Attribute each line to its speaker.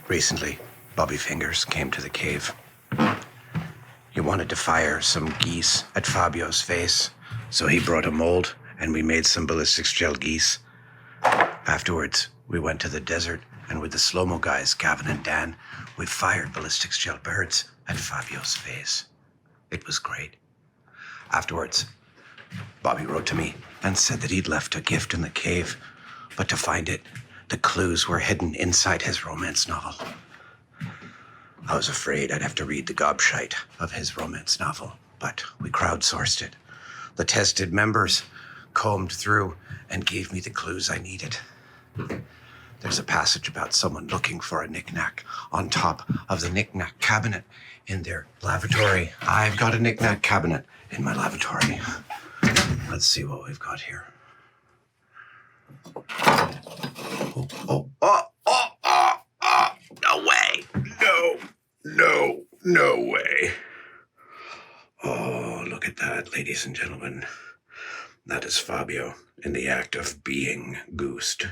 Speaker 1: Recently, Bobby Fingers came to the cave. He wanted to fire some geese at Fabio's face, so he brought a mold and we made some ballistics gel geese. Afterwards, we went to the desert and with the slow-mo guys, Gavin and Dan, we fired ballistics gel birds at Fabio's face. It was great. Afterwards, Bobby wrote to me and said that he'd left a gift in the cave, but to find it, the clues were hidden inside his romance novel. I was afraid I'd have to read the gobshite of his romance novel, but we crowdsourced it. The tested members combed through and gave me the clues I needed. There's a passage about someone looking for a knick-knack on top of the knick-knack cabinet in their lavatory. I've got a knick-knack cabinet in my lavatory. Let's see what we've got here. No way. No way. Oh, look at that, ladies and gentlemen. That is Fabio in the act of being goosed.